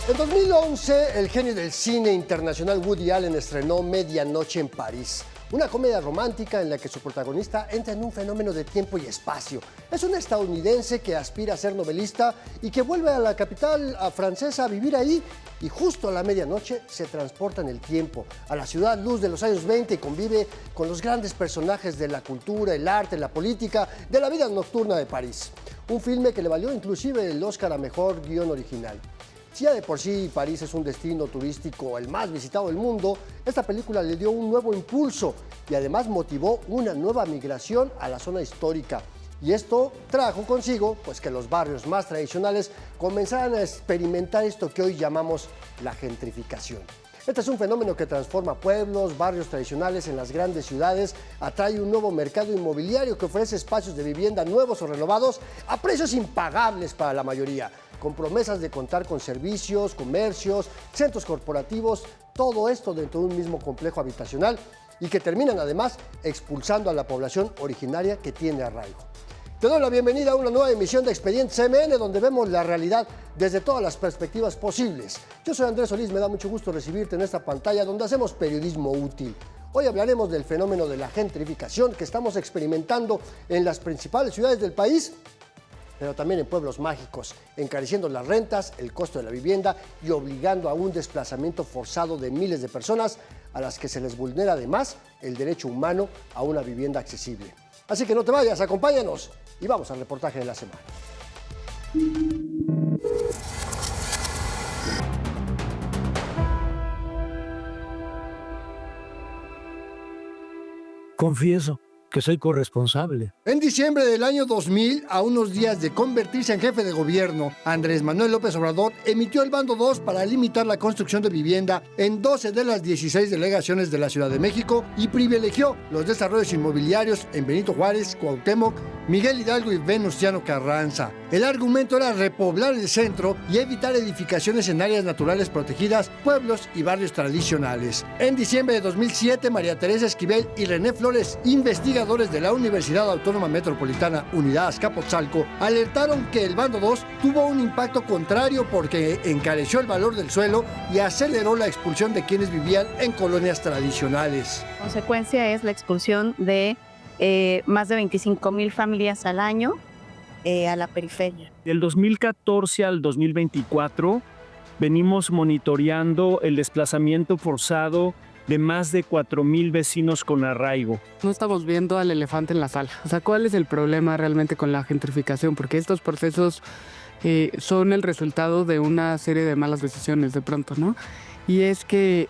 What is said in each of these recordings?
En 2011, el genio del cine internacional Woody Allen estrenó Medianoche en París, una comedia romántica en la que su protagonista entra en un fenómeno de tiempo y espacio. Es un estadounidense que aspira a ser novelista y que vuelve a la capital francesa a vivir ahí, y justo a la medianoche se transporta en el tiempo, a la ciudad luz de los años 20, y convive con los grandes personajes de la cultura, el arte, la política, de la vida nocturna de París. Un filme que le valió inclusive el Oscar a Mejor Guión Original. Si ya de por sí París es un destino turístico el más visitado del mundo, esta película le dio un nuevo impulso y además motivó una nueva migración a la zona histórica. Y esto trajo consigo pues, que los barrios más tradicionales comenzaran a experimentar esto que hoy llamamos la gentrificación. Este es un fenómeno que transforma pueblos, barrios tradicionales en las grandes ciudades, atrae un nuevo mercado inmobiliario que ofrece espacios de vivienda nuevos o renovados a precios impagables para la mayoría, con promesas de contar con servicios, comercios, centros corporativos, todo esto dentro de un mismo complejo habitacional y que terminan además expulsando a la población originaria que tiene arraigo. Te doy la bienvenida a una nueva emisión de Expediente CMN, donde vemos la realidad desde todas las perspectivas posibles. Yo soy Andrés Solís, me da mucho gusto recibirte en esta pantalla donde hacemos periodismo útil. Hoy hablaremos del fenómeno de la gentrificación que estamos experimentando en las principales ciudades del país, pero también en pueblos mágicos, encareciendo las rentas, el costo de la vivienda y obligando a un desplazamiento forzado de miles de personas a las que se les vulnera además el derecho humano a una vivienda accesible. Así que no te vayas, acompáñanos y vamos al reportaje de la semana. Confieso que soy corresponsable. En diciembre del año 2000, a unos días de convertirse en jefe de gobierno, Andrés Manuel López Obrador emitió el Bando 2 para limitar la construcción de vivienda en 12 de las 16 delegaciones de la Ciudad de México y privilegió los desarrollos inmobiliarios en Benito Juárez, Cuauhtémoc, Miguel Hidalgo y Venustiano Carranza. El argumento era repoblar el centro y evitar edificaciones en áreas naturales protegidas, pueblos y barrios tradicionales. En diciembre de 2007, María Teresa Esquivel y René Flores, investigadores de la Universidad Autónoma Metropolitana Unidad Azcapotzalco, alertaron que el Bando 2 tuvo un impacto contrario porque encareció el valor del suelo y aceleró la expulsión de quienes vivían en colonias tradicionales. La consecuencia es la expulsión de más de 25,000 familias al año a la periferia. Del 2014 al 2024 venimos monitoreando el desplazamiento forzado de más de 4,000 vecinos con arraigo. No estamos viendo al elefante en la sala. O sea, ¿cuál es el problema realmente con la gentrificación? Porque estos procesos son el resultado de una serie de malas decisiones de pronto, ¿no? Y es que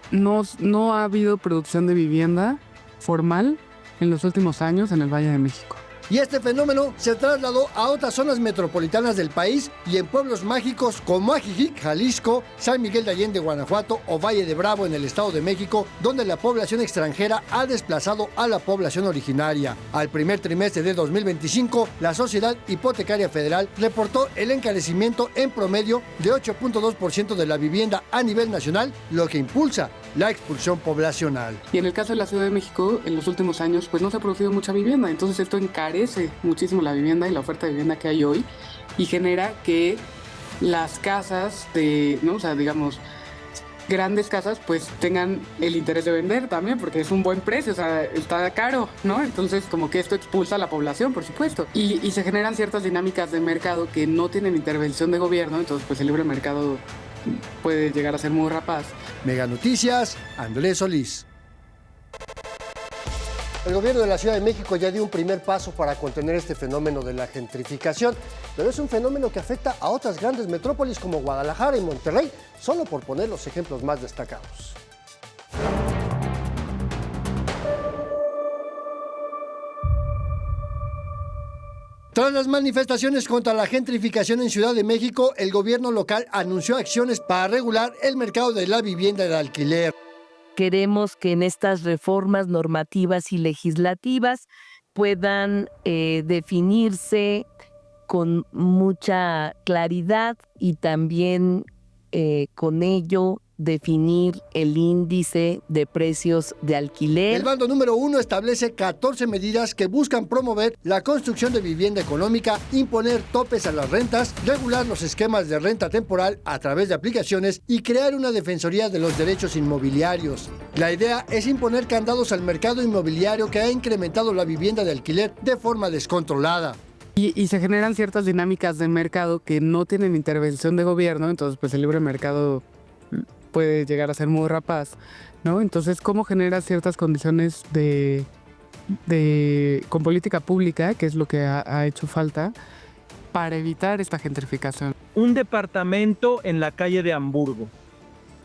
no ha habido producción de vivienda formal en los últimos años en el Valle de México. Y este fenómeno se trasladó a otras zonas metropolitanas del país y en pueblos mágicos como Ajijic, Jalisco, San Miguel de Allende, Guanajuato o Valle de Bravo en el Estado de México, donde la población extranjera ha desplazado a la población originaria. Al primer trimestre de 2025, la Sociedad Hipotecaria Federal reportó el encarecimiento en promedio de 8.2% de la vivienda a nivel nacional, lo que impulsa la expulsión poblacional. Y en el caso de la Ciudad de México, en los últimos años, pues no se ha producido mucha vivienda, entonces esto encarece muchísimo la vivienda y la oferta de vivienda que hay hoy y genera que las casas o sea, digamos, grandes casas, pues tengan el interés de vender también, porque es un buen precio, o sea, está caro, ¿no? Entonces, como que esto expulsa a la población, por supuesto. Y se generan ciertas dinámicas de mercado que no tienen intervención de gobierno, entonces, pues el libre mercado puede llegar a ser muy rapaz. Mega Noticias, Andrés Solís. El gobierno de la Ciudad de México ya dio un primer paso para contener este fenómeno de la gentrificación, pero es un fenómeno que afecta a otras grandes metrópolis como Guadalajara y Monterrey, solo por poner los ejemplos más destacados. Tras las manifestaciones contra la gentrificación en Ciudad de México, el gobierno local anunció acciones para regular el mercado de la vivienda de alquiler. Queremos que en estas reformas normativas y legislativas puedan definirse con mucha claridad y también con ello definir el índice de precios de alquiler. El bando número 1 establece 14 medidas que buscan promover la construcción de vivienda económica, imponer topes a las rentas, regular los esquemas de renta temporal a través de aplicaciones y crear una defensoría de los derechos inmobiliarios. La idea es imponer candados al mercado inmobiliario que ha incrementado la vivienda de alquiler de forma descontrolada. Y se generan ciertas dinámicas de mercado que no tienen intervención de gobierno, entonces pues el libre mercado puede llegar a ser muy rapaz, ¿no? Entonces, ¿cómo genera ciertas condiciones con política pública, que es lo que ha hecho falta, para evitar esta gentrificación? Un departamento en la calle de Hamburgo.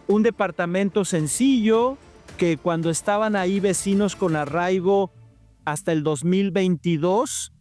Un departamento sencillo que cuando estaban ahí vecinos con arraigo hasta el 2022,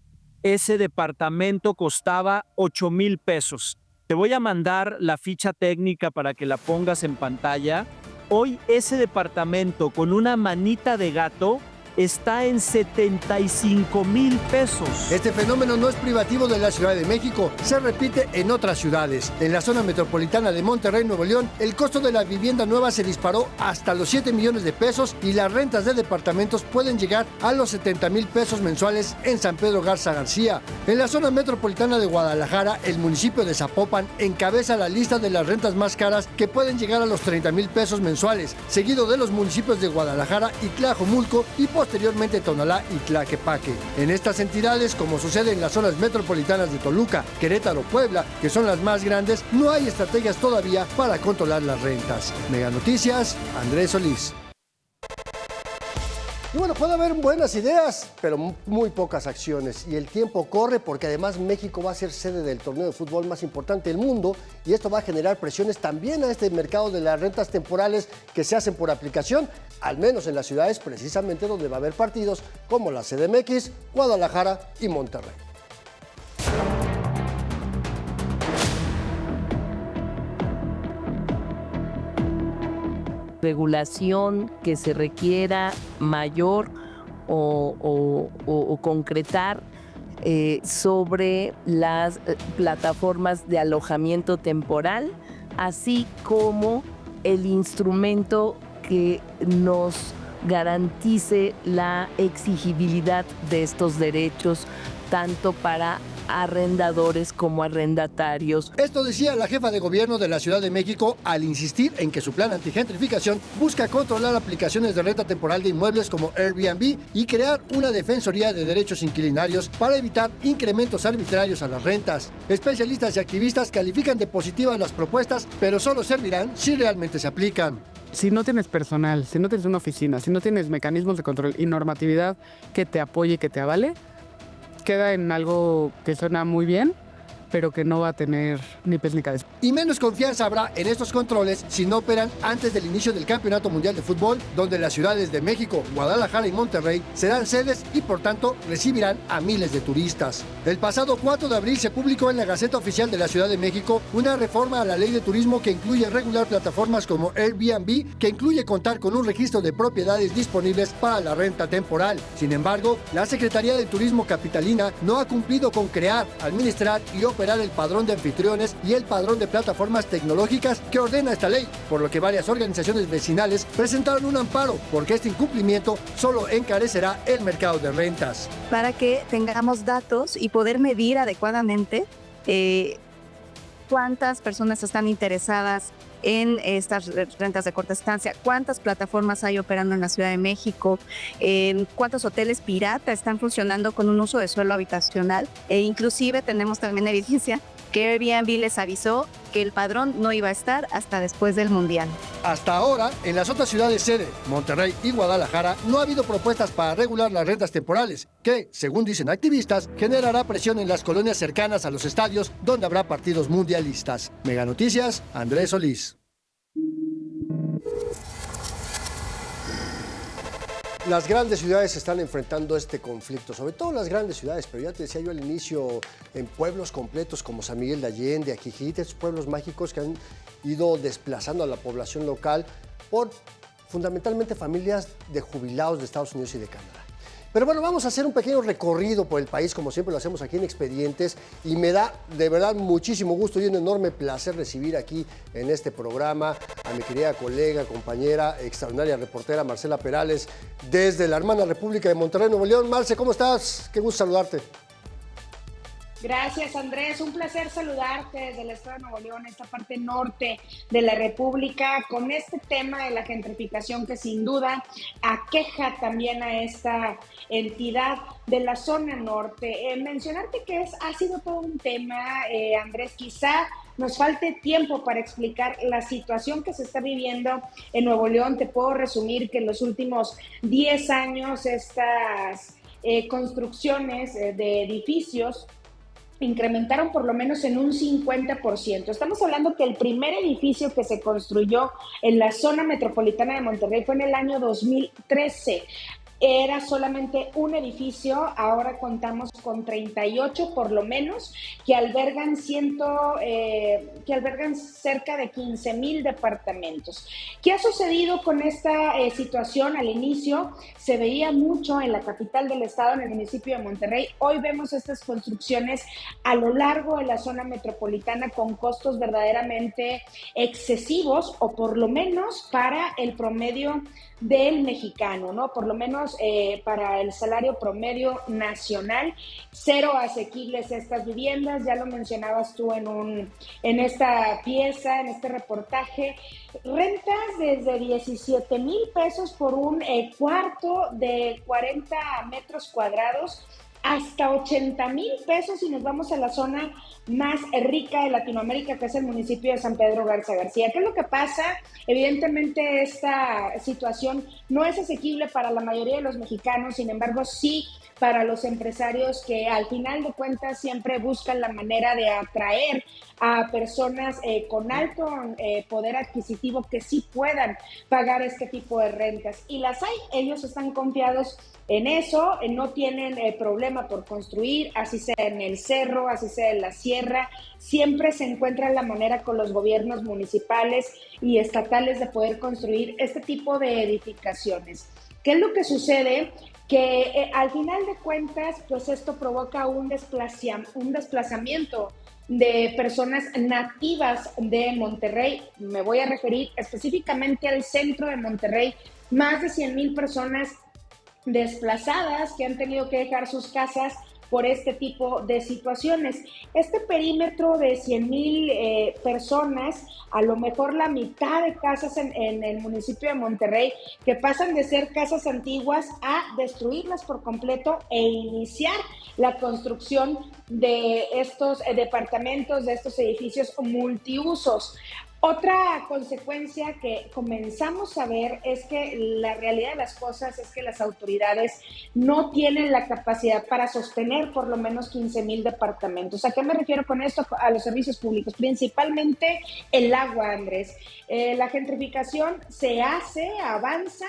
ese departamento costaba 8,000 pesos. Te voy a mandar la ficha técnica para que la pongas en pantalla. Hoy ese departamento con una manita de gato está en 75,000 pesos. Este fenómeno no es privativo de la Ciudad de México, se repite en otras ciudades. En la zona metropolitana de Monterrey, Nuevo León, el costo de la vivienda nueva se disparó hasta los 7 millones de pesos y las rentas de departamentos pueden llegar a los 70,000 pesos mensuales en San Pedro Garza García. En la zona metropolitana de Guadalajara, el municipio de Zapopan encabeza la lista de las rentas más caras que pueden llegar a los 30,000 pesos mensuales, seguido de los municipios de Guadalajara y Tlajomulco y posteriormente Tonalá y Tlaquepaque. En estas entidades, como sucede en las zonas metropolitanas de Toluca, Querétaro, Puebla, que son las más grandes, no hay estrategias todavía para controlar las rentas. Mega Noticias, Andrés Solís. Y bueno, puede haber buenas ideas, pero muy pocas acciones. Y el tiempo corre porque además México va a ser sede del torneo de fútbol más importante del mundo y esto va a generar presiones también a este mercado de las rentas temporales que se hacen por aplicación, al menos en las ciudades precisamente donde va a haber partidos como la CDMX, Guadalajara y Monterrey. Regulación que se requiera mayor o concretar sobre las plataformas de alojamiento temporal, así como el instrumento que nos garantice la exigibilidad de estos derechos tanto para arrendadores como arrendatarios. Esto decía la jefa de gobierno de la Ciudad de México al insistir en que su plan antigentrificación busca controlar aplicaciones de renta temporal de inmuebles como Airbnb y crear una defensoría de derechos inquilinarios para evitar incrementos arbitrarios a las rentas. Especialistas y activistas califican de positivas las propuestas, pero solo servirán si realmente se aplican. Si no tienes personal, si no tienes una oficina, si no tienes mecanismos de control y normatividad que te apoye y que te avale, queda en algo que suena muy bien, pero que no va a tener ni pies ni cabeza. Y menos confianza habrá en estos controles si no operan antes del inicio del Campeonato Mundial de Fútbol, donde las ciudades de México, Guadalajara y Monterrey serán sedes y por tanto recibirán a miles de turistas. El pasado 4 de abril se publicó en la Gaceta Oficial de la Ciudad de México una reforma a la Ley de Turismo que incluye regular plataformas como Airbnb, que incluye contar con un registro de propiedades disponibles para la renta temporal. Sin embargo, la Secretaría de Turismo capitalina no ha cumplido con crear, administrar y operar el padrón de anfitriones y el padrón de plataformas tecnológicas que ordena esta ley, por lo que varias organizaciones vecinales presentaron un amparo porque este incumplimiento solo encarecerá el mercado de rentas. Para que tengamos datos y poder medir adecuadamente cuántas personas están interesadas en estas rentas de corta estancia, cuántas plataformas hay operando en la Ciudad de México, cuántos hoteles pirata están funcionando con un uso de suelo habitacional e inclusive tenemos también evidencia que Airbnb les avisó que el padrón no iba a estar hasta después del Mundial. Hasta ahora, en las otras ciudades sede, Monterrey y Guadalajara, no ha habido propuestas para regular las rentas temporales, que, según dicen activistas, generará presión en las colonias cercanas a los estadios donde habrá partidos mundialistas. Mega Noticias, Andrés Solís. Las grandes ciudades están enfrentando este conflicto, sobre todo las grandes ciudades, pero ya te decía yo al inicio, en pueblos completos como San Miguel de Allende, Ajijic, estos pueblos mágicos que han ido desplazando a la población local por fundamentalmente familias de jubilados de Estados Unidos y de Canadá. Pero bueno, vamos a hacer un pequeño recorrido por el país, como siempre lo hacemos aquí en Expedientes, y me da de verdad muchísimo gusto y un enorme placer recibir aquí en este programa a mi querida colega, compañera, extraordinaria reportera Marcela Perales, desde la hermana República de Monterrey, Nuevo León. Marce, ¿cómo estás? Qué gusto saludarte. Gracias, Andrés. Un placer saludarte desde el estado de Nuevo León, esta parte norte de la República, con este tema de la gentrificación que sin duda aqueja también a esta entidad de la zona norte. Mencionarte que ha sido todo un tema, Andrés, quizá nos falte tiempo para explicar la situación que se está viviendo en Nuevo León. Te puedo resumir que en los últimos 10 años estas construcciones de edificios incrementaron por lo menos en un 50%. Estamos hablando que el primer edificio que se construyó en la zona metropolitana de Monterrey fue en el año 2013. Era solamente un edificio, ahora contamos con 38 por lo menos, que albergan cerca de 15,000 departamentos. ¿Qué ha sucedido con esta situación? Al inicio se veía mucho en la capital del estado, en el municipio de Monterrey. Hoy vemos estas construcciones a lo largo de la zona metropolitana con costos verdaderamente excesivos, o por lo menos para el promedio del mexicano, ¿no? Por lo menos para el salario promedio nacional, cero asequibles estas viviendas. Ya lo mencionabas tú en esta pieza, en este reportaje, rentas desde 17,000 pesos por un cuarto de 40 metros cuadrados, hasta 80,000 pesos si nos vamos a la zona más rica de Latinoamérica, que es el municipio de San Pedro Garza García. ¿Qué es lo que pasa? Evidentemente esta situación no es asequible para la mayoría de los mexicanos, sin embargo sí para los empresarios que al final de cuentas siempre buscan la manera de atraer a personas con alto poder adquisitivo que sí puedan pagar este tipo de rentas. Y las hay, ellos están confiados en eso, no tienen problema por construir, así sea en el cerro, así sea en la sierra, siempre se encuentra la manera con los gobiernos municipales y estatales de poder construir este tipo de edificaciones. ¿Qué es lo que sucede? Que al final de cuentas, pues esto provoca un desplazamiento de personas nativas de Monterrey. Me voy a referir específicamente al centro de Monterrey, más de 100,000 personas desplazadas que han tenido que dejar sus casas por este tipo de situaciones. Este perímetro de 100,000 personas, a lo mejor la mitad de casas en el municipio de Monterrey, que pasan de ser casas antiguas a destruirlas por completo e iniciar la construcción de estos departamentos, de estos edificios multiusos. Otra consecuencia que comenzamos a ver es que la realidad de las cosas es que las autoridades no tienen la capacidad para sostener por lo menos 15,000 departamentos. ¿A qué me refiero con esto? A los servicios públicos, principalmente el agua, Andrés. La gentrificación se hace, avanza,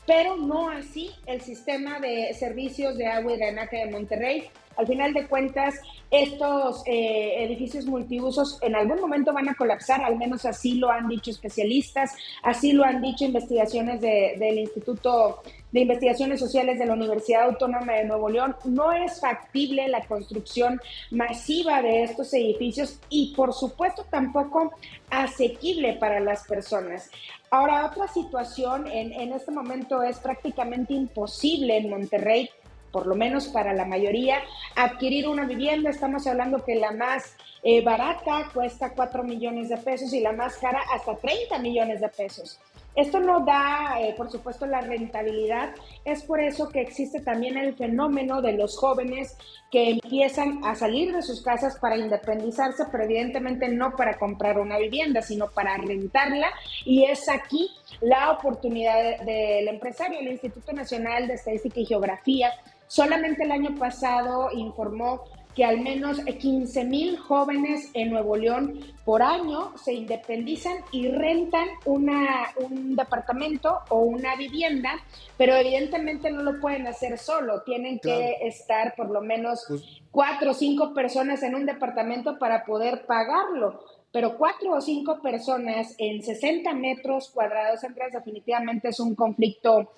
pero no así el sistema de servicios de agua y drenaje de Monterrey. Al final de cuentas, estos edificios multiusos en algún momento van a colapsar, al menos así lo han dicho especialistas, así lo han dicho investigaciones del Instituto de Investigaciones Sociales de la Universidad Autónoma de Nuevo León. No es factible la construcción masiva de estos edificios y, por supuesto, tampoco asequible para las personas. Ahora, otra situación en este momento es prácticamente imposible en Monterrey, por lo menos para la mayoría, adquirir una vivienda. Estamos hablando que la más barata cuesta 4 millones de pesos y la más cara hasta 30 millones de pesos. Esto no da, por supuesto, la rentabilidad. Es por eso que existe también el fenómeno de los jóvenes que empiezan a salir de sus casas para independizarse, pero evidentemente no para comprar una vivienda, sino para rentarla. Y es aquí la oportunidad del empresario. El Instituto Nacional de Estadística y Geografía solamente el año pasado informó que al menos 15,000 jóvenes en Nuevo León por año se independizan y rentan un departamento o una vivienda, pero evidentemente no lo pueden hacer solo, tienen que estar por lo menos 4 o 5 personas en un departamento para poder pagarlo. pero 4 o 5 personas en 60 metros cuadrados, Andrés, definitivamente es un conflicto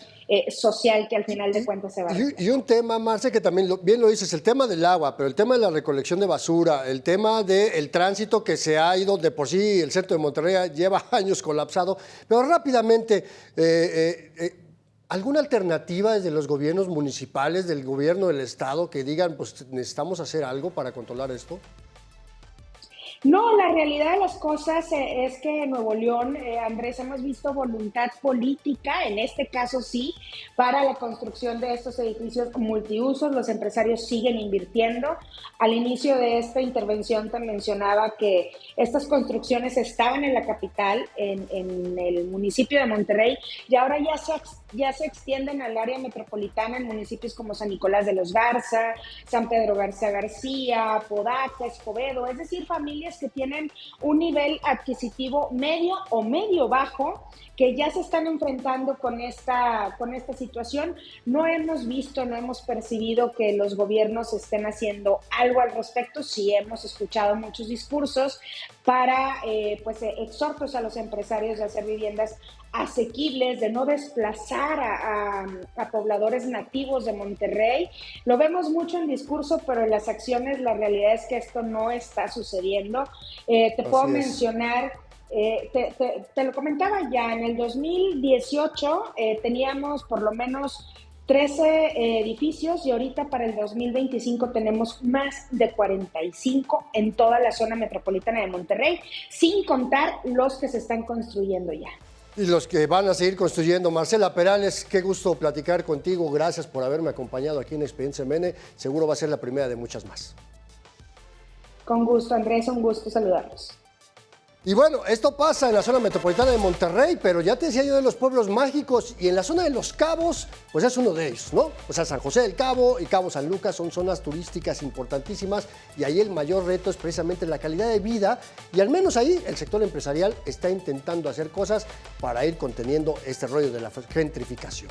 social que al final de cuentas se va a reflejar. Y un tema, Marce, que también bien lo dices, el tema del agua, pero el tema de la recolección de basura, el tema del tránsito que se ha ido de por sí, el centro de Monterrey lleva años colapsado, pero rápidamente, ¿alguna alternativa desde los gobiernos municipales, del gobierno del estado, que digan, pues necesitamos hacer algo para controlar esto? No, la realidad de las cosas es que en Nuevo León, Andrés, hemos visto voluntad política, en este caso sí, para la construcción de estos edificios multiusos. Los empresarios siguen invirtiendo. Al inicio de esta intervención te mencionaba que estas construcciones estaban en la capital, en el municipio de Monterrey, y ahora ya se extienden al área metropolitana en municipios como San Nicolás de los Garza, San Pedro Garza García, Podaca, Escobedo, es decir, familias que tienen un nivel adquisitivo medio o medio bajo, que ya se están enfrentando con esta situación. No hemos visto, no hemos percibido que los gobiernos estén haciendo algo al respecto. Sí hemos escuchado muchos discursos para exhortos a los empresarios de hacer viviendas asequibles, de no desplazar a pobladores nativos de Monterrey. Lo vemos mucho en discurso, pero en las acciones la realidad es que esto no está sucediendo. Te puedo mencionar, te lo comentaba ya, en el 2018 teníamos por lo menos 13 edificios y ahorita para el 2025 tenemos más de 45 en toda la zona metropolitana de Monterrey, sin contar los que se están construyendo ya. Y los que van a seguir construyendo. Marcela Perales, qué gusto platicar contigo. Gracias por haberme acompañado aquí en Experiencia MN. Seguro va a ser la primera de muchas más. Con gusto, Andrés, un gusto saludarlos. Y bueno, esto pasa en la zona metropolitana de Monterrey, pero ya te decía yo de los pueblos mágicos, y en la zona de Los Cabos, pues es uno de ellos, ¿no? O sea, San José del Cabo y Cabo San Lucas son zonas turísticas importantísimas, y ahí el mayor reto es precisamente la calidad de vida, y al menos ahí el sector empresarial está intentando hacer cosas para ir conteniendo este rollo de la gentrificación.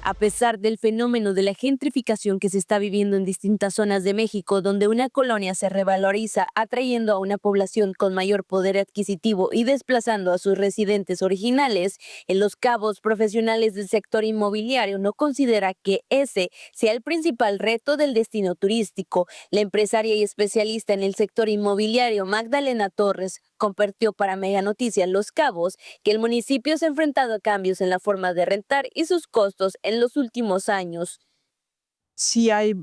A pesar del fenómeno de la gentrificación que se está viviendo en distintas zonas de México, donde una colonia se revaloriza, atrayendo a una población con mayor poder adquisitivo y desplazando a sus residentes originales, en Los Cabos, profesionales del sector inmobiliario no considera que ese sea el principal reto del destino turístico. La empresaria y especialista en el sector inmobiliario, Magdalena Torres, compartió para Mega Noticias Los Cabos que el municipio se ha enfrentado a cambios en la forma de rentar y sus costos en los últimos años. Sí hay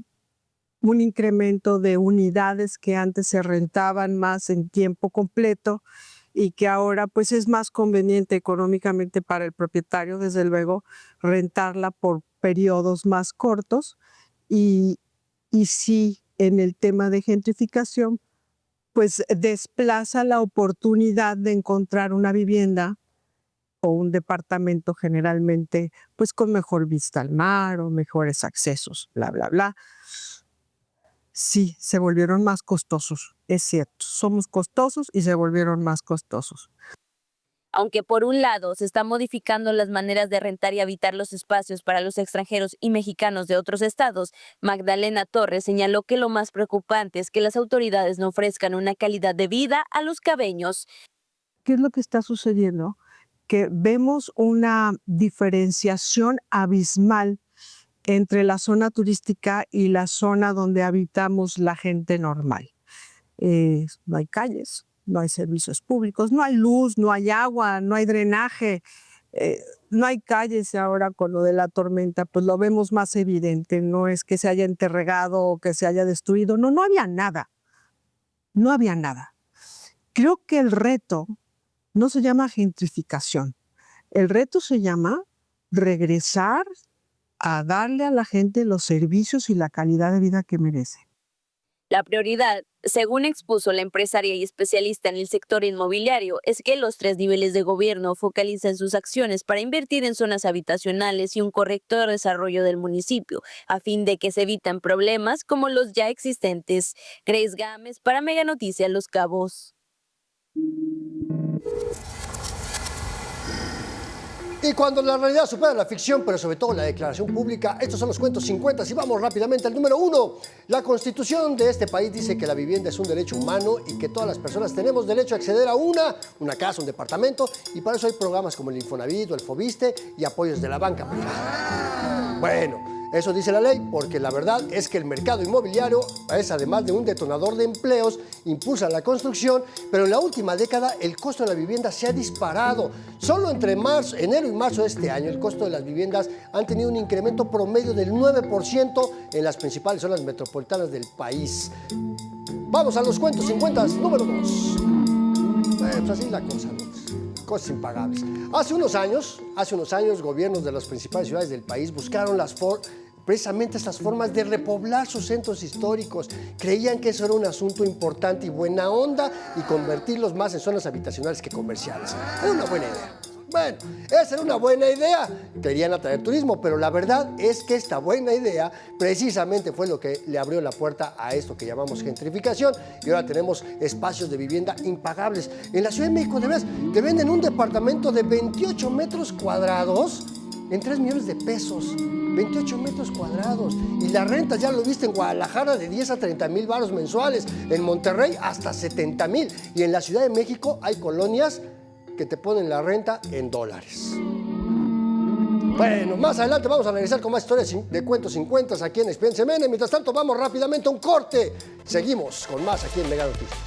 un incremento de unidades que antes se rentaban más en tiempo completo y que ahora pues es más conveniente económicamente para el propietario, desde luego, rentarla por periodos más cortos y sí, en el tema de gentrificación, pues desplaza la oportunidad de encontrar una vivienda o un departamento generalmente pues con mejor vista al mar o mejores accesos, bla, bla, bla. Sí, se volvieron más costosos, es cierto. Somos costosos y se volvieron más costosos. Aunque por un lado se están modificando las maneras de rentar y habitar los espacios para los extranjeros y mexicanos de otros estados, Magdalena Torres señaló que lo más preocupante es que las autoridades no ofrezcan una calidad de vida a los cabeños. ¿Qué es lo que está sucediendo? Que vemos una diferenciación abismal entre la zona turística y la zona donde habitamos la gente normal. No hay calles, no hay servicios públicos, no hay luz, no hay agua, no hay drenaje, no hay calles. Ahora con lo de la tormenta, pues lo vemos más evidente. No es que se haya enterregado o que se haya destruido, no había nada. No había nada. Creo que el reto no se llama gentrificación. El reto se llama regresar a darle a la gente los servicios y la calidad de vida que merece. La prioridad, según expuso la empresaria y especialista en el sector inmobiliario, es que los 3 niveles de gobierno focalicen sus acciones para invertir en zonas habitacionales y un correcto desarrollo del municipio, a fin de que se eviten problemas como los ya existentes. Grace Gámez para Mega Noticias Los Cabos. Y cuando la realidad supera la ficción, pero sobre todo la declaración pública, estos son los cuentos 50 y vamos rápidamente al número 1. La Constitución de este país dice que la vivienda es un derecho humano y que todas las personas tenemos derecho a acceder a una casa, un departamento, y para eso hay programas como el Infonavit o el Fobiste y apoyos de la banca privada. Bueno, eso dice la ley, porque la verdad es que el mercado inmobiliario es, además de un detonador de empleos, impulsa la construcción, pero en la última década el costo de la vivienda se ha disparado. Solo entre enero y marzo de este año, el costo de las viviendas han tenido un incremento promedio del 9% en las principales zonas metropolitanas del país. Vamos a los cuentos 50, número 2. Pues así es la cosa, ¿no? Cosas impagables. Hace unos años, gobiernos de las principales ciudades del país buscaron precisamente estas formas de repoblar sus centros históricos. Creían que eso era un asunto importante y buena onda y convertirlos más en zonas habitacionales que comerciales. Era una buena idea. Bueno, esa era una buena idea. Querían atraer turismo, pero la verdad es que esta buena idea precisamente fue lo que le abrió la puerta a esto que llamamos gentrificación. Y ahora tenemos espacios de vivienda impagables. En la Ciudad de México, de veras, te venden un departamento de 28 metros cuadrados en 3 millones de pesos. 28 metros cuadrados. Y la renta, ya lo viste, en Guadalajara de 10 a 30 mil varos mensuales. En Monterrey hasta 70 mil. Y en la Ciudad de México hay colonias que te ponen la renta en dólares. Bueno, más adelante vamos a regresar con más historias de cuentos 50 aquí en Expediente CMN. Mientras tanto, vamos rápidamente a un corte. Seguimos con más aquí en Mega Noticias.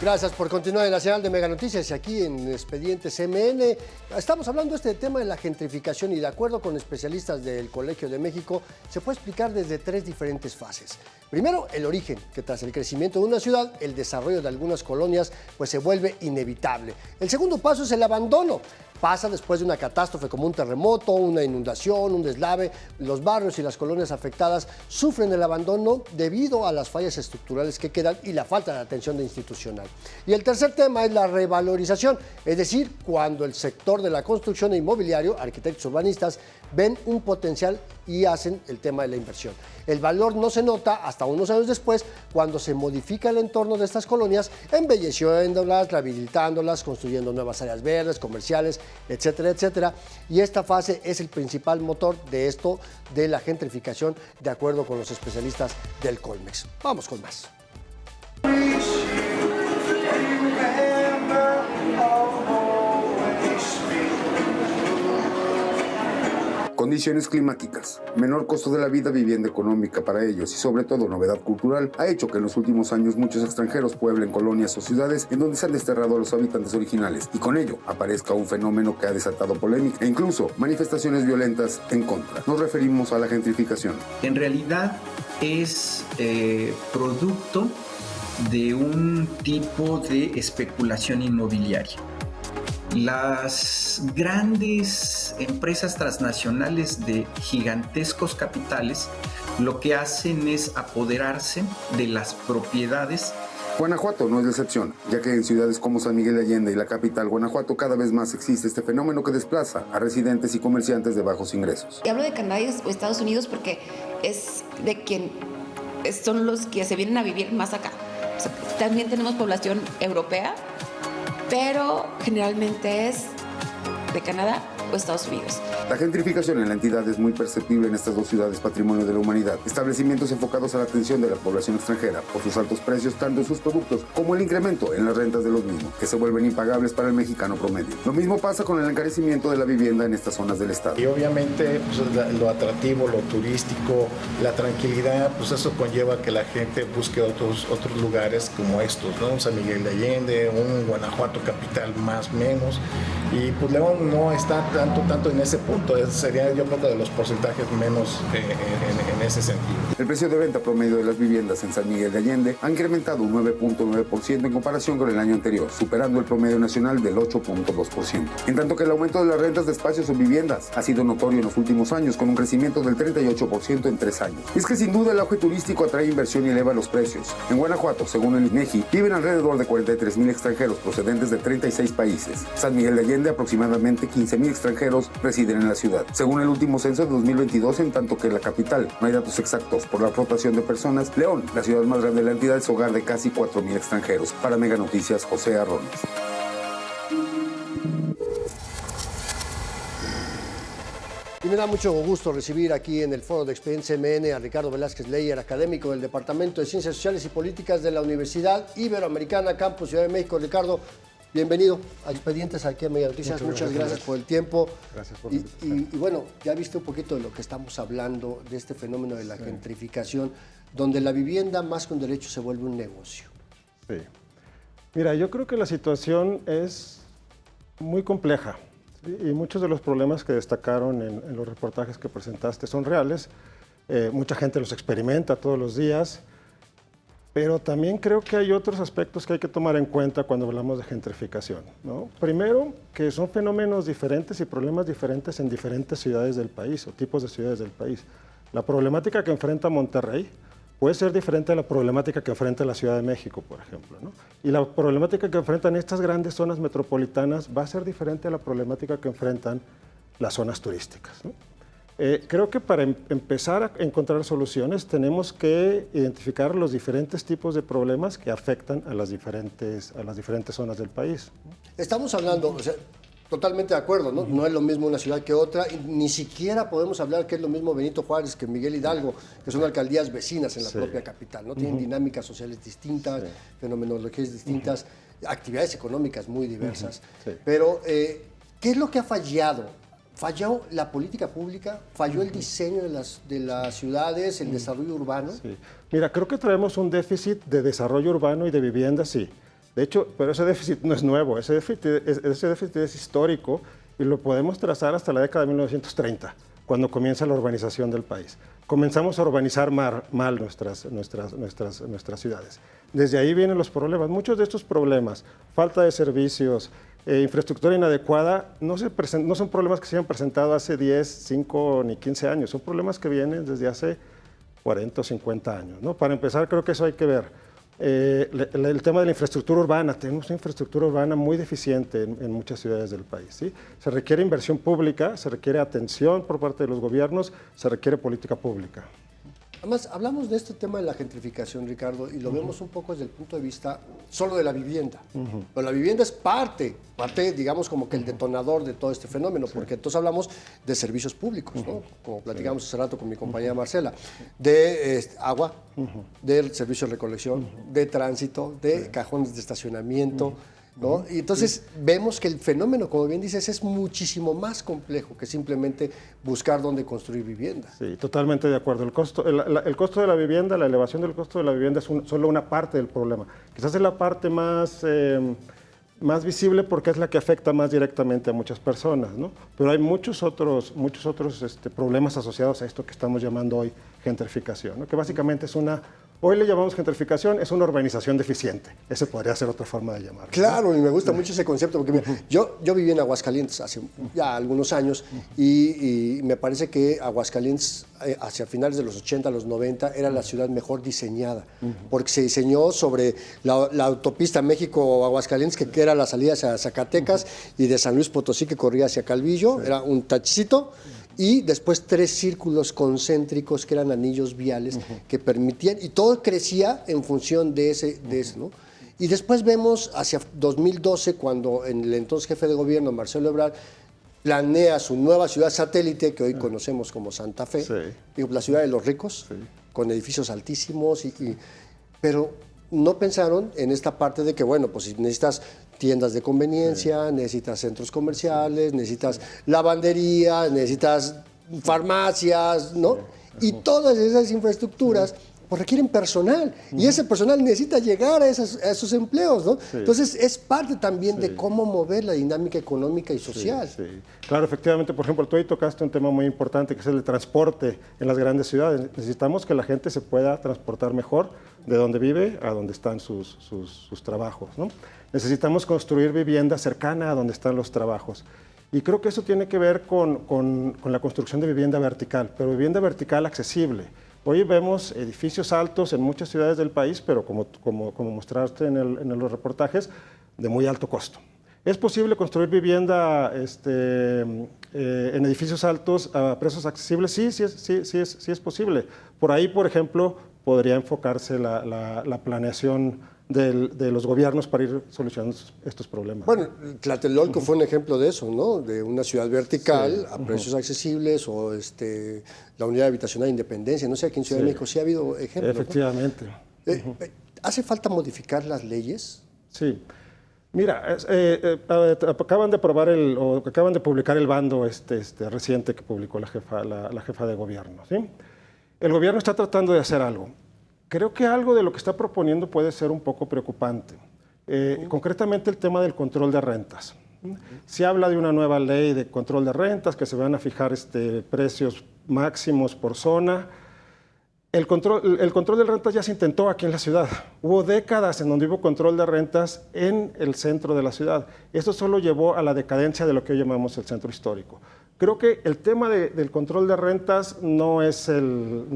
Gracias por continuar en la señal de Mega Noticias y aquí en Expediente CMN. Estamos hablando de este tema de la gentrificación y de acuerdo con especialistas del Colegio de México, se puede explicar desde 3 diferentes fases. Primero, el origen, que tras el crecimiento de una ciudad, el desarrollo de algunas colonias pues se vuelve inevitable. El segundo paso es el abandono. Pasa después de una catástrofe como un terremoto, una inundación, un deslave. Los barrios y las colonias afectadas sufren el abandono debido a las fallas estructurales que quedan y la falta de atención institucional. Y el tercer tema es la revalorización, es decir, cuando el sector de la construcción e inmobiliario, arquitectos urbanistas, ven un potencial y hacen el tema de la inversión. El valor no se nota hasta unos años después, cuando se modifica el entorno de estas colonias, embelleciéndolas, rehabilitándolas, construyendo nuevas áreas verdes, comerciales, etcétera, etcétera. Y esta fase es el principal motor de esto, de la gentrificación, de acuerdo con los especialistas del Colmex. Vamos con más. Condiciones climáticas, menor costo de la vida, vivienda económica para ellos y sobre todo novedad cultural ha hecho que en los últimos años muchos extranjeros pueblen colonias o ciudades en donde se han desterrado a los habitantes originales y con ello aparezca un fenómeno que ha desatado polémica e incluso manifestaciones violentas en contra. Nos referimos a la gentrificación. En realidad es producto de un tipo de especulación inmobiliaria. Las grandes empresas transnacionales de gigantescos capitales lo que hacen es apoderarse de las propiedades. Guanajuato no es la excepción, ya que en ciudades como San Miguel de Allende y la capital Guanajuato cada vez más existe este fenómeno que desplaza a residentes y comerciantes de bajos ingresos. Y hablo de Canadá o Estados Unidos porque es de quien son los que se vienen a vivir más acá. O sea, también tenemos población europea, pero generalmente es de Canadá o Estados Unidos. La gentrificación en la entidad es muy perceptible en estas dos ciudades patrimonio de la humanidad. Establecimientos enfocados a la atención de la población extranjera por sus altos precios tanto en sus productos como el incremento en las rentas de los mismos, que se vuelven impagables para el mexicano promedio. Lo mismo pasa con el encarecimiento de la vivienda en estas zonas del estado. Y obviamente pues, lo atractivo, lo turístico, la tranquilidad, pues eso conlleva que la gente busque otros lugares como estos, ¿no? Un San Miguel de Allende, un Guanajuato capital más o menos. Y pues León no está tanto en ese punto. Sería yo creo que de los porcentajes menos en ese sentido. El precio de venta promedio de las viviendas en San Miguel de Allende ha incrementado un 9.9% en comparación con el año anterior, superando el promedio nacional del 8.2%. En tanto que el aumento de las rentas de espacios o viviendas ha sido notorio en los últimos años, con un crecimiento del 38% en 3 años. Y es que sin duda el auge turístico atrae inversión y eleva los precios. En Guanajuato, según el INEGI, viven alrededor de 43,000 extranjeros procedentes de 36 países. San Miguel de Allende, aproximadamente 15,000 extranjeros residen en la ciudad. Según el último censo de 2022, en tanto que en la capital no hay datos exactos por la rotación de personas, León, la ciudad más grande de la entidad, es hogar de casi 4,000 extranjeros. Para Mega Noticias, José Arrones. Y me da mucho gusto recibir aquí en el foro de Expediente CMN a Ricardo Velázquez Leyer, académico del Departamento de Ciencias Sociales y Políticas de la Universidad Iberoamericana, Campus Ciudad de México. Ricardo, bienvenido a Expedientes aquí a Mega Noticias. Muchas gracias por el tiempo. Gracias por y bueno, ya viste un poquito de lo que estamos hablando, de este fenómeno de la gentrificación, donde la vivienda más que un derecho se vuelve un negocio. Sí. Mira, yo creo que la situación es muy compleja, ¿sí? Y muchos de los problemas que destacaron en los reportajes que presentaste son reales. Mucha gente los experimenta todos los días. Pero también creo que hay otros aspectos que hay que tomar en cuenta cuando hablamos de gentrificación, ¿no? Primero, que son fenómenos diferentes y problemas diferentes en diferentes ciudades del país o tipos de ciudades del país. La problemática que enfrenta Monterrey puede ser diferente a la problemática que enfrenta la Ciudad de México, por ejemplo, ¿no? Y la problemática que enfrentan estas grandes zonas metropolitanas va a ser diferente a la problemática que enfrentan las zonas turísticas, ¿no? Creo que para empezar a encontrar soluciones tenemos que identificar los diferentes tipos de problemas que afectan a las diferentes zonas del país. Estamos hablando, o sea, totalmente de acuerdo, ¿no? No es lo mismo una ciudad que otra, y ni siquiera podemos hablar que es lo mismo Benito Juárez que Miguel Hidalgo, que son alcaldías vecinas en la propia capital, ¿no? Tienen dinámicas sociales distintas, fenomenologías distintas, actividades económicas muy diversas. Pero, ¿qué es lo que ha fallado? ¿Falló la política pública? ¿Falló el diseño de las ciudades, el desarrollo urbano? Sí. Mira, creo que traemos un déficit de desarrollo urbano y de vivienda, sí. De hecho, pero ese déficit no es nuevo, ese déficit es histórico y lo podemos trazar hasta la década de 1930, cuando comienza la urbanización del país. Comenzamos a urbanizar mal nuestras ciudades. Desde ahí vienen los problemas. Muchos de estos problemas, falta de servicios, infraestructura inadecuada, no son problemas que se hayan presentado hace 10, 5 ni 15 años, son problemas que vienen desde hace 40 o 50 años, ¿no? Para empezar, creo que eso hay que ver. El tema de la infraestructura urbana, tenemos una infraestructura urbana muy deficiente en muchas ciudades del país, ¿sí? Se requiere inversión pública, se requiere atención por parte de los gobiernos, se requiere política pública. Además, hablamos de este tema de la gentrificación, Ricardo, y lo vemos un poco desde el punto de vista solo de la vivienda. Pero la vivienda es parte, digamos, como que el detonador de todo este fenómeno, porque entonces hablamos de servicios públicos, ¿no? Como platicamos hace rato con mi compañera Marcela, de agua, del servicio de recolección, de tránsito, de cajones de estacionamiento, ¿no? Y entonces vemos que el fenómeno, como bien dices, es muchísimo más complejo que simplemente buscar dónde construir vivienda. Sí, totalmente de acuerdo. El costo de la vivienda, la elevación del costo de la vivienda es solo una parte del problema. Quizás es la parte más visible porque es la que afecta más directamente a muchas personas, ¿no? Pero hay muchos otros problemas asociados a esto que estamos llamando hoy gentrificación, ¿no? Que básicamente hoy le llamamos gentrificación, es una urbanización deficiente. Esa podría ser otra forma de llamarlo. Claro, y me gusta mucho ese concepto, porque mira, yo viví en Aguascalientes hace ya algunos años y me parece que Aguascalientes hacia finales de los 80, los 90, era la ciudad mejor diseñada, porque se diseñó sobre la autopista México-Aguascalientes, que era la salida hacia Zacatecas, y de San Luis Potosí, que corría hacia Calvillo, era un tachito, y después 3 círculos concéntricos que eran anillos viales que permitían, y todo crecía en función de ese, ¿no? Y después vemos hacia 2012, cuando el entonces jefe de gobierno, Marcelo Ebrard, planea su nueva ciudad satélite, que hoy conocemos como Santa Fe, digo, la ciudad de los ricos, con edificios altísimos, pero no pensaron en esta parte de que, bueno, pues si necesitas tiendas de conveniencia, necesitas centros comerciales, necesitas lavandería, necesitas farmacias, ¿no? Y todas esas infraestructuras pues requieren personal, y ese personal necesita llegar a esos empleos, ¿no? Entonces es parte también de cómo mover la dinámica económica y social. Claro, efectivamente, por ejemplo, tú ahí tocaste un tema muy importante, que es el de transporte en las grandes ciudades. Necesitamos que la gente se pueda transportar mejor de donde vive a donde están sus trabajos, ¿no? Necesitamos construir vivienda cercana a donde están los trabajos. Y creo que eso tiene que ver con la construcción de vivienda vertical, pero vivienda vertical accesible. Hoy vemos edificios altos en muchas ciudades del país, pero como mostraste en los reportajes, de muy alto costo. ¿Es posible construir vivienda en edificios altos a precios accesibles? Sí es posible. Por ahí, por ejemplo, podría enfocarse la planeación de los gobiernos para ir solucionando estos problemas. Bueno, Tlatelolco fue un ejemplo de eso, ¿no? De una ciudad vertical a precios accesibles, o la unidad habitacional de Independencia, no sé, aquí en Ciudad de México sí ha habido ejemplos, efectivamente. ¿no? ¿Hace falta modificar las leyes? Sí. Mira, acaban de publicar el bando reciente que publicó la jefa de gobierno, ¿sí? El gobierno está tratando de hacer algo. Creo que algo de lo que está proponiendo puede ser un poco preocupante. Concretamente el tema del control de rentas. Se habla de una nueva ley de control de rentas, que se van a fijar precios máximos por zona. El control de rentas ya se intentó aquí en la ciudad. Hubo décadas en donde hubo control de rentas en el centro de la ciudad. Eso solo llevó a la decadencia de lo que hoy llamamos el centro histórico. Creo que el tema del control de rentas no es el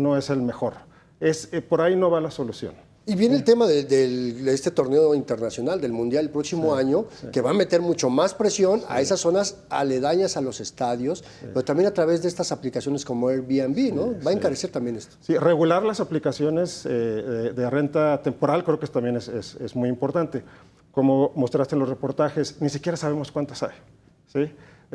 mejor. Por ahí no va la solución. Y viene el tema de este torneo internacional, del Mundial el próximo año, que va a meter mucho más presión a esas zonas aledañas a los estadios, pero también a través de estas aplicaciones como Airbnb, ¿no? Va a encarecer también esto. Sí, regular las aplicaciones de renta temporal creo que también es muy importante. Como mostraste en los reportajes, ni siquiera sabemos cuántas hay, ¿sí?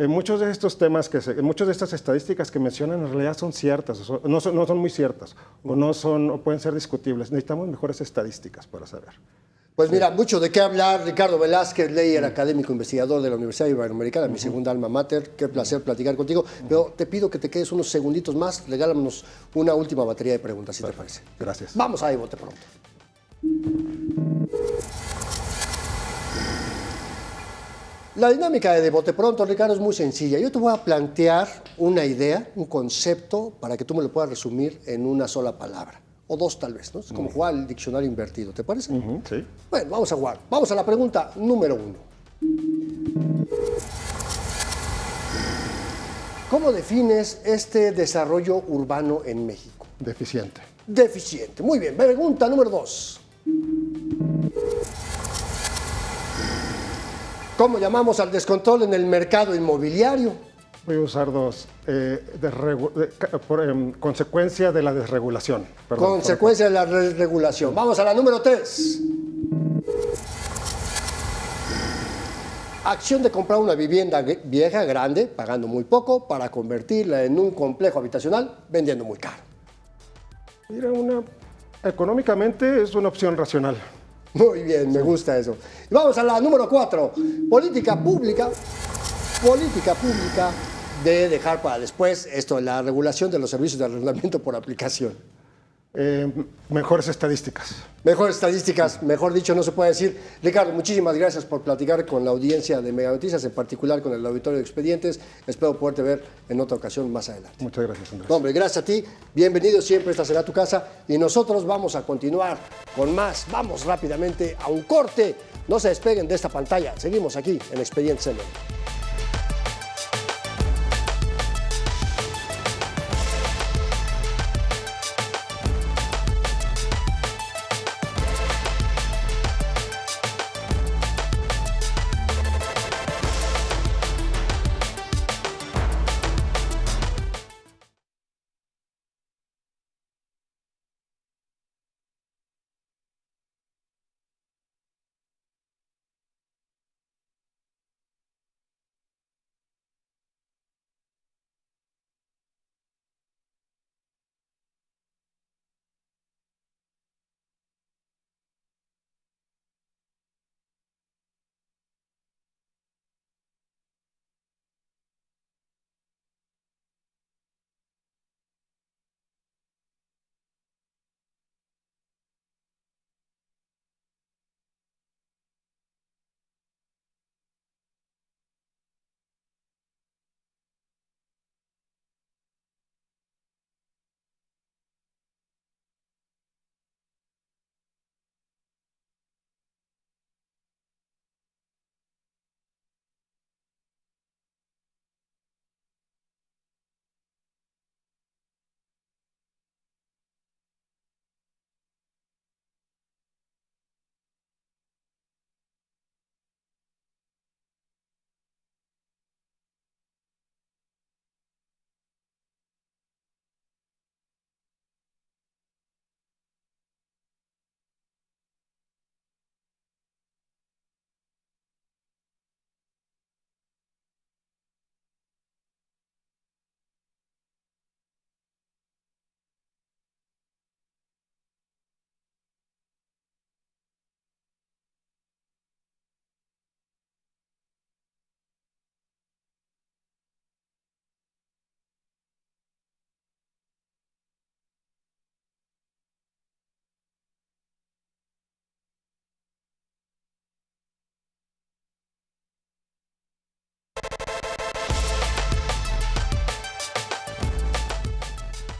Muchos de estos temas, muchas de estas estadísticas que mencionan en realidad son ciertas, no son muy ciertas, o pueden ser discutibles. Necesitamos mejores estadísticas para saber. Pues mira, mucho de qué hablar. Ricardo Velázquez, Leyer, académico investigador de la Universidad Iberoamericana, mi segunda alma mater. Qué placer platicar contigo. Pero te pido que te quedes unos segunditos más, regálanos una última batería de preguntas, si te parece. Gracias. Vamos a Bote Pronto. La dinámica de Bote Pronto, Ricardo, es muy sencilla. Yo te voy a plantear una idea, un concepto, para que tú me lo puedas resumir en una sola palabra. O dos tal vez, ¿no? Es como jugar al diccionario invertido, ¿te parece? Sí. Bueno, vamos a jugar. Vamos a la pregunta número 1. ¿Cómo defines este desarrollo urbano en México? Deficiente. Deficiente. Muy bien. Pregunta número 2. ¿Cómo llamamos al descontrol en el mercado inmobiliario? Voy a usar dos. Consecuencia de la desregulación. Perdón, Consecuencia de la desregulación. Vamos a la número 3. Acción de comprar una vivienda vieja, grande, pagando muy poco, para convertirla en un complejo habitacional, vendiendo muy caro. Mira, económicamente es una opción racional. Muy bien, me gusta eso. Y vamos a la número 4. Política pública de dejar para después esto de la regulación de los servicios de arrendamiento por aplicación. Mejores estadísticas. Mejores estadísticas, mejor dicho, no se puede decir. Ricardo, muchísimas gracias por platicar con la audiencia de Mega Noticias, en particular con el auditorio de Expedientes. Espero poderte ver en otra ocasión más adelante. Muchas gracias, Andrés. Hombre, gracias a ti. Bienvenido siempre, esta será tu casa. Y nosotros vamos a continuar con más. Vamos rápidamente a un corte. No se despeguen de esta pantalla. Seguimos aquí en Expedientes MN.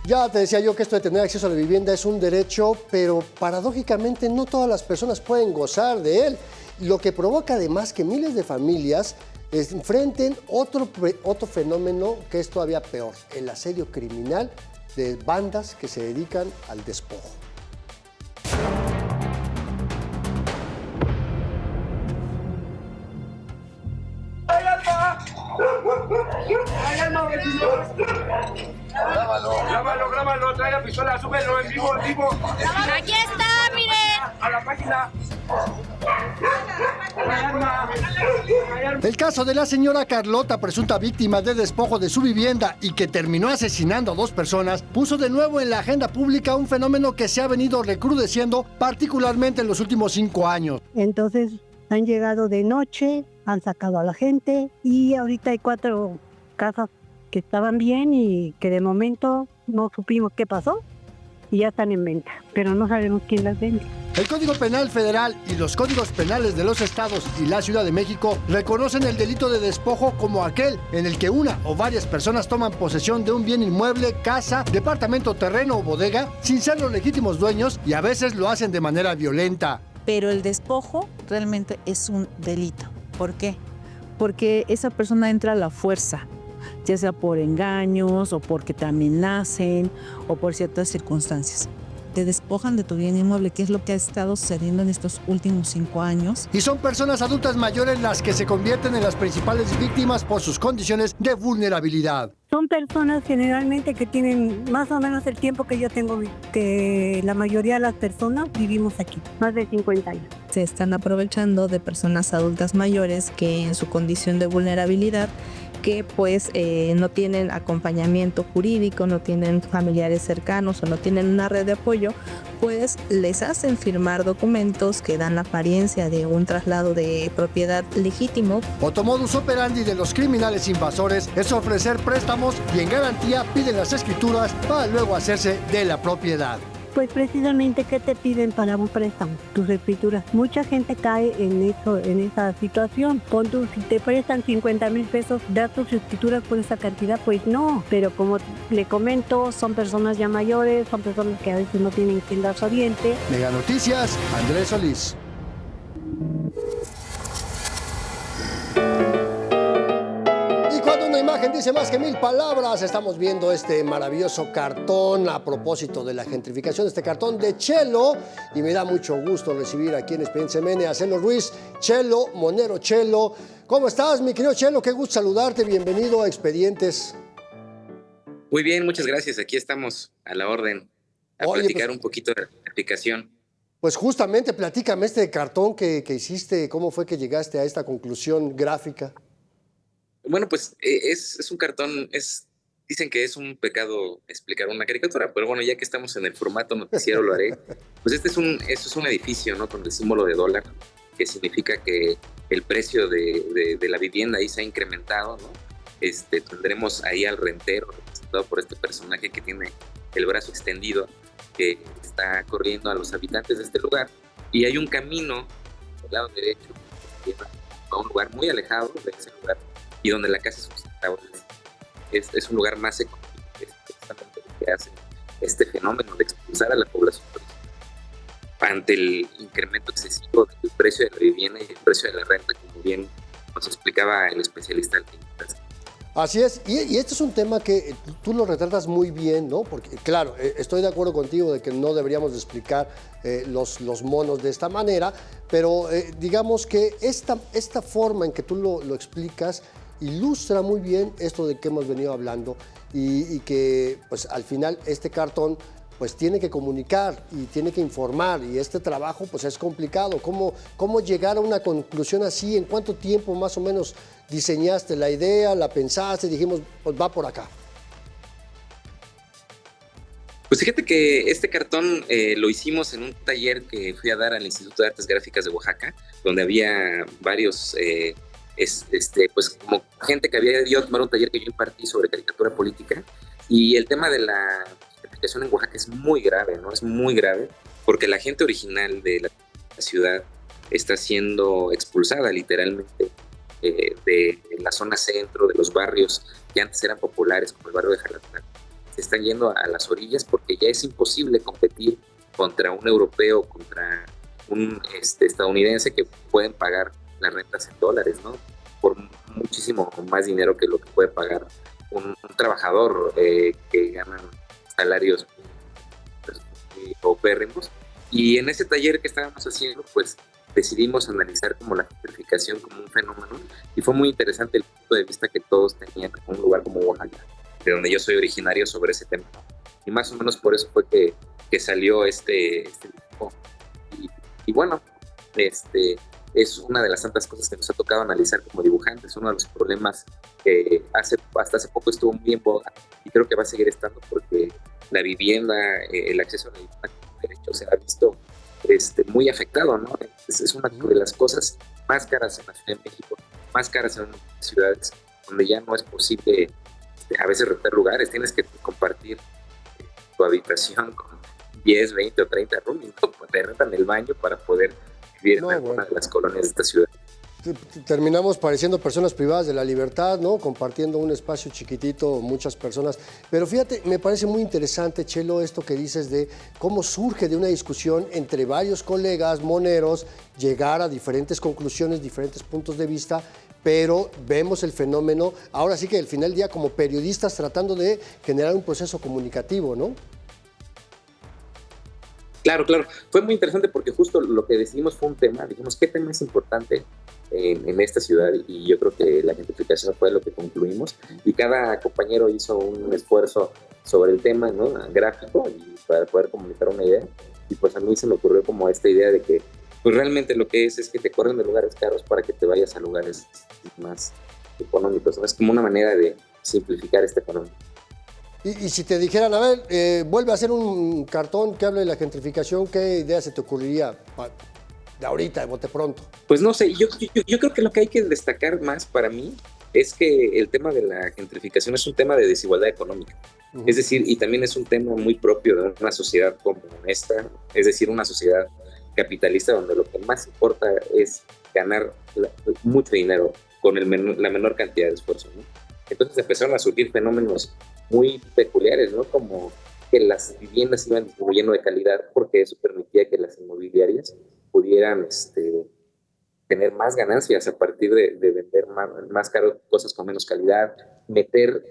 Ya te decía yo que esto de tener acceso a la vivienda es un derecho, pero paradójicamente no todas las personas pueden gozar de él, lo que provoca además que miles de familias enfrenten otro fenómeno que es todavía peor, el asedio criminal de bandas que se dedican al despojo. Grábalo, trae la pistola, súbelo en vivo. Aquí está, mire. A la página. El caso de la señora Carlota, presunta víctima de despojo de su vivienda y que terminó asesinando a 2 personas, puso de nuevo en la agenda pública un fenómeno que se ha venido recrudeciendo particularmente en los últimos 5 años. Entonces han llegado de noche, han sacado a la gente y ahorita hay 4 casas que estaban bien y que de momento no supimos qué pasó y ya están en venta, pero no sabemos quién las vende. El Código Penal Federal y los códigos penales de los estados y la Ciudad de México reconocen el delito de despojo como aquel en el que una o varias personas toman posesión de un bien inmueble, casa, departamento, terreno o bodega sin ser los legítimos dueños y a veces lo hacen de manera violenta. Pero el despojo realmente es un delito. ¿Por qué? Porque esa persona entra a la fuerza, ya sea por engaños o porque te amenacen o por ciertas circunstancias. te despojan de tu bien inmueble, que es lo que ha estado sucediendo en estos últimos 5 años. Y son personas adultas mayores las que se convierten en las principales víctimas por sus condiciones de vulnerabilidad. Son personas generalmente que tienen más o menos el tiempo que yo tengo, que la mayoría de las personas vivimos aquí, más de 50 años. Se están aprovechando de personas adultas mayores que en su condición de vulnerabilidad, que pues no tienen acompañamiento jurídico, no tienen familiares cercanos o no tienen una red de apoyo, pues les hacen firmar documentos que dan la apariencia de un traslado de propiedad legítimo. Otro modus operandi de los criminales invasores es ofrecer préstamos y en garantía piden las escrituras para luego hacerse de la propiedad. Pues precisamente, ¿qué te piden para un préstamo? Tus escrituras. Mucha gente cae en esa situación. Si te prestan 50,000 pesos, ¿das tus escrituras por esa cantidad? Pues no. Pero como le comento, son personas ya mayores, son personas que a veces no tienen quien las oriente. Mega Noticias, Andrés Solís. Una imagen dice más que 1000 palabras. Estamos viendo este maravilloso cartón a propósito de la gentrificación, este cartón de Chelo, y me da mucho gusto recibir aquí en Expedientes MN a Celo Ruiz. Chelo, Monero Chelo, ¿cómo estás, mi querido Chelo? Qué gusto saludarte, bienvenido a Expedientes. Muy bien, muchas gracias, aquí estamos a la orden a platicar un poquito de la gentrificación. Pues justamente, platícame este cartón que hiciste, ¿cómo fue que llegaste a esta conclusión gráfica? Bueno, pues es un cartón, dicen que es un pecado explicar una caricatura, pero bueno, ya que estamos en el formato noticiero lo haré. Pues esto es un edificio, ¿no? Con el símbolo de dólar, que significa que el precio de la vivienda ahí se ha incrementado, ¿no? Tendremos ahí al rentero, representado por este personaje que tiene el brazo extendido, que está corriendo a los habitantes de este lugar. Y hay un camino del lado derecho que lleva a un lugar muy alejado de ese lugar, y donde la casa es un lugar más económico, precisamente lo que hace este fenómeno de expulsar a la población ante el incremento excesivo del precio de la vivienda y el precio de la renta, como bien nos explicaba el especialista al final. Así es, y este es un tema que tú lo retratas muy bien, ¿no? Porque, claro, estoy de acuerdo contigo de que no deberíamos de explicar los monos de esta manera, pero digamos que esta forma en que tú lo explicas ilustra muy bien esto de que hemos venido hablando y que pues al final este cartón pues tiene que comunicar y tiene que informar, y este trabajo pues es complicado. ¿Cómo llegar a una conclusión así? ¿En cuánto tiempo más o menos diseñaste la idea, la pensaste, dijimos pues va por acá? Pues fíjate que este cartón lo hicimos en un taller que fui a dar al Instituto de Artes Gráficas de Oaxaca, donde había varios pues como gente que había ido a tomar un taller que yo impartí sobre caricatura política, y el tema de la gentrificación en Oaxaca es muy grave, ¿no? Es muy grave porque la gente original de la ciudad está siendo expulsada literalmente de la zona centro, de los barrios que antes eran populares, como el barrio de Jalapa. Se están yendo a las orillas porque ya es imposible competir contra un europeo, contra un estadounidense que pueden pagar las rentas en dólares, ¿no? Por muchísimo más dinero que lo que puede pagar un trabajador que ganan salarios muy paupérrimos. Y en ese taller que estábamos haciendo, pues decidimos analizar como la gentrificación como un fenómeno, y fue muy interesante el punto de vista que todos tenían en un lugar como Oaxaca, de donde yo soy originario, sobre ese tema. Y más o menos por eso fue que salió este dibujo. Y bueno, es una de las tantas cosas que nos ha tocado analizar como dibujantes, uno de los problemas que hasta hace poco estuvo muy en boga, y creo que va a seguir estando, porque la vivienda, el acceso a la vivienda como derecho se ha visto muy afectado, ¿no? Es una de las cosas más caras en la Ciudad de México, más caras en otras ciudades, donde ya no es posible a veces rentar lugares, tienes que compartir tu habitación con 10, 20 o 30 roomies, ¿no? Te rentan el baño para poder vivir en alguna de las colonias de esta ciudad. Terminamos pareciendo personas privadas de la libertad, ¿no? Compartiendo un espacio chiquitito, muchas personas. Pero fíjate, me parece muy interesante, Chelo, esto que dices de cómo surge de una discusión entre varios colegas moneros, llegar a diferentes conclusiones, diferentes puntos de vista, pero vemos el fenómeno, ahora sí que al final del día como periodistas tratando de generar un proceso comunicativo, ¿no? Claro. Fue muy interesante porque justo lo que decidimos fue un tema. Dijimos, ¿qué tema es importante en esta ciudad? Y yo creo que la gentrificación fue lo que concluimos. Y cada compañero hizo un esfuerzo sobre el tema, ¿no? Gráfico, y para poder comunicar una idea. Y pues a mí se me ocurrió como esta idea de que pues realmente lo que es que te corren de lugares caros para que te vayas a lugares más económicos, ¿no? Es como una manera de simplificar esta economía. Y si te dijeran, a ver, vuelve a hacer un cartón que hable de la gentrificación, ¿qué idea se te ocurriría de ahorita, de bote pronto? Pues no sé, yo creo que lo que hay que destacar más para mí es que el tema de la gentrificación es un tema de desigualdad económica. Es decir, y también es un tema muy propio de una sociedad como esta, es decir, una sociedad capitalista donde lo que más importa es ganar mucho dinero con la menor cantidad de esfuerzo, ¿no? Entonces empezaron a surgir fenómenos muy peculiares, ¿no? Como que las viviendas iban disminuyendo de calidad porque eso permitía que las inmobiliarias pudieran tener más ganancias a partir de vender más caro cosas con menos calidad, meter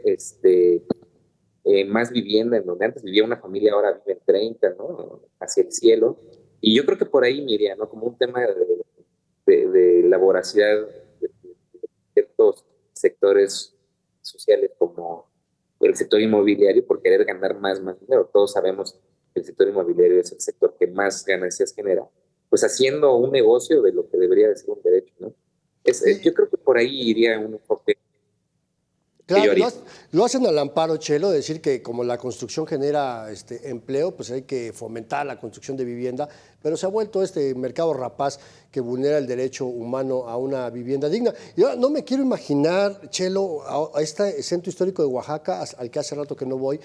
más vivienda en donde antes vivía una familia, ahora viven 30, ¿no? Hacia el cielo. Y yo creo que por ahí me iría, ¿no? Como un tema de la voracidad de ciertos sectores sociales como el sector inmobiliario por querer ganar más dinero. Todos sabemos que el sector inmobiliario es el sector que más ganancias genera, pues haciendo un negocio de lo que debería de ser un derecho, ¿no? Yo creo que por ahí iría un enfoque. Claro, lo hacen al amparo, Chelo, de decir que como la construcción genera empleo, pues hay que fomentar la construcción de vivienda, pero se ha vuelto este mercado rapaz que vulnera el derecho humano a una vivienda digna. Yo no me quiero imaginar, Chelo, a este centro histórico de Oaxaca, al que hace rato que no voy,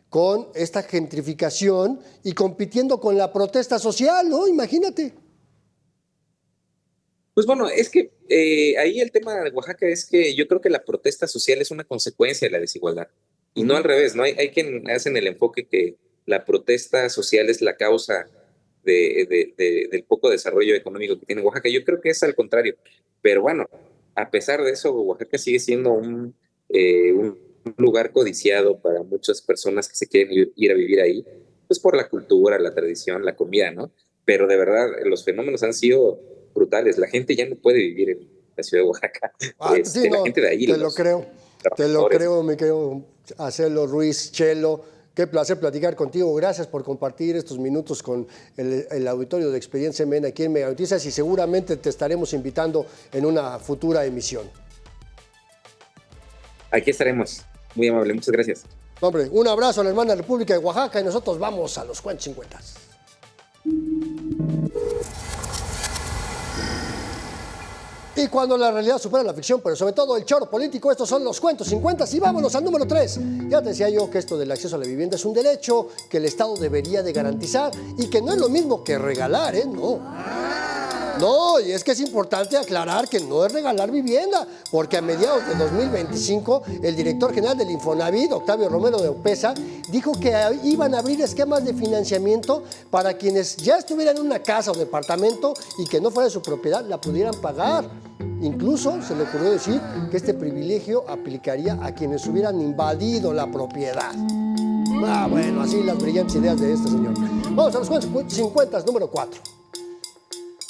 con esta gentrificación y compitiendo con la protesta social, ¿no? Imagínate. Pues bueno, es que ahí el tema de Oaxaca es que yo creo que la protesta social es una consecuencia de la desigualdad y no al revés, ¿no? Hay quien hacen el enfoque que la protesta social es la causa del poco desarrollo económico que tiene Oaxaca. Yo creo que es al contrario, pero bueno, a pesar de eso, Oaxaca sigue siendo un lugar codiciado para muchas personas que se quieren ir a vivir ahí, pues por la cultura, la tradición, la comida, ¿no? Pero de verdad, los fenómenos han sido brutales. La gente ya no puede vivir en la ciudad de Oaxaca. Sí, la gente de ahí. Te lo creo, mi querido Acelo Ruiz, Chelo. Qué placer platicar contigo. Gracias por compartir estos minutos con el auditorio de Expediente MN aquí en Mega Noticias y seguramente te estaremos invitando en una futura emisión. Aquí estaremos. Muy amable. Muchas gracias. Hombre, un abrazo a la hermana República de Oaxaca y nosotros vamos a los cuentos 50. Y cuando la realidad supera la ficción, pero sobre todo el choro político, estos son los cuentos 50 y vámonos al número 3. Ya te decía yo que esto del acceso a la vivienda es un derecho que el Estado debería de garantizar y que no es lo mismo que regalar, No, y es que es importante aclarar que no es regalar vivienda, porque a mediados de 2025 el director general del Infonavit, Octavio Romero de Oropeza, dijo que iban a abrir esquemas de financiamiento para quienes ya estuvieran en una casa o departamento y que no fuera de su propiedad, la pudieran pagar. Incluso se le ocurrió decir que este privilegio aplicaría a quienes hubieran invadido la propiedad. Bueno, así las brillantes ideas de este señor. Vamos a los cuentos 50, número 4.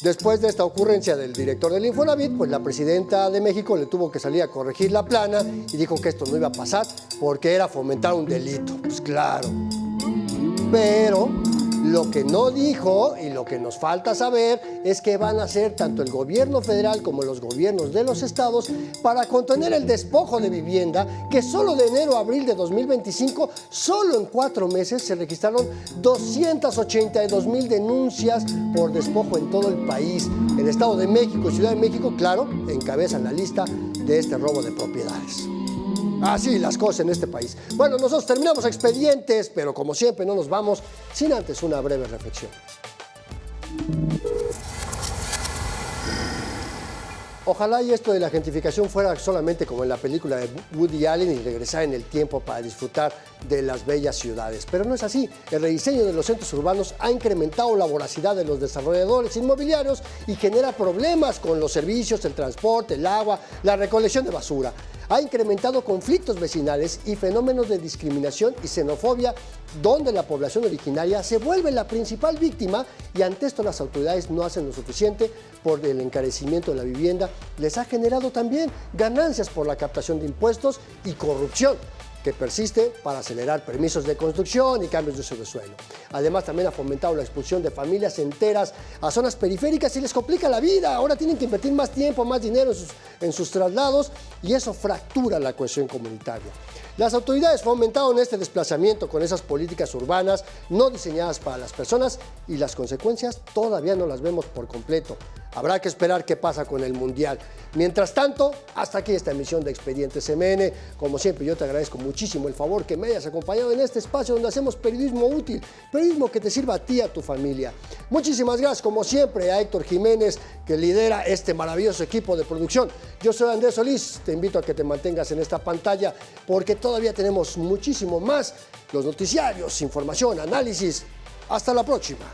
Después de esta ocurrencia del director del Infonavit, pues la presidenta de México le tuvo que salir a corregir la plana y dijo que esto no iba a pasar porque era fomentar un delito. Pues claro. Pero lo que no dijo y lo que nos falta saber es qué van a hacer tanto el gobierno federal como los gobiernos de los estados para contener el despojo de vivienda, que solo de enero a abril de 2025, solo en 4 meses se registraron 282,000 denuncias por despojo en todo el país. El Estado de México y Ciudad de México, claro, encabezan la lista de este robo de propiedades. Así las cosas en este país. Bueno, nosotros terminamos Expedientes, pero como siempre no nos vamos sin antes una breve reflexión. Ojalá y esto de la gentrificación fuera solamente como en la película de Woody Allen y regresar en el tiempo para disfrutar de las bellas ciudades. Pero no es así. El rediseño de los centros urbanos ha incrementado la voracidad de los desarrolladores inmobiliarios y genera problemas con los servicios, el transporte, el agua, la recolección de basura. ha incrementado conflictos vecinales y fenómenos de discriminación y xenofobia, donde la población originaria se vuelve la principal víctima y ante esto las autoridades no hacen lo suficiente por el encarecimiento de la vivienda. Les ha generado también ganancias por la captación de impuestos y corrupción que persiste para acelerar permisos de construcción y cambios de uso de suelo. Además, también ha fomentado la expulsión de familias enteras a zonas periféricas y les complica la vida. Ahora tienen que invertir más tiempo, más dinero en sus traslados y eso fractura la cohesión comunitaria. Las autoridades fomentaron este desplazamiento con esas políticas urbanas no diseñadas para las personas y las consecuencias todavía no las vemos por completo. Habrá que esperar qué pasa con el Mundial. Mientras tanto, hasta aquí esta emisión de Expedientes MN. Como siempre, yo te agradezco muchísimo el favor que me hayas acompañado en este espacio donde hacemos periodismo útil, periodismo que te sirva a ti y a tu familia. Muchísimas gracias, como siempre, a Héctor Jiménez, que lidera este maravilloso equipo de producción. Yo soy Andrés Solís, te invito a que te mantengas en esta pantalla porque todavía tenemos muchísimo más, los noticiarios, información, análisis. Hasta la próxima.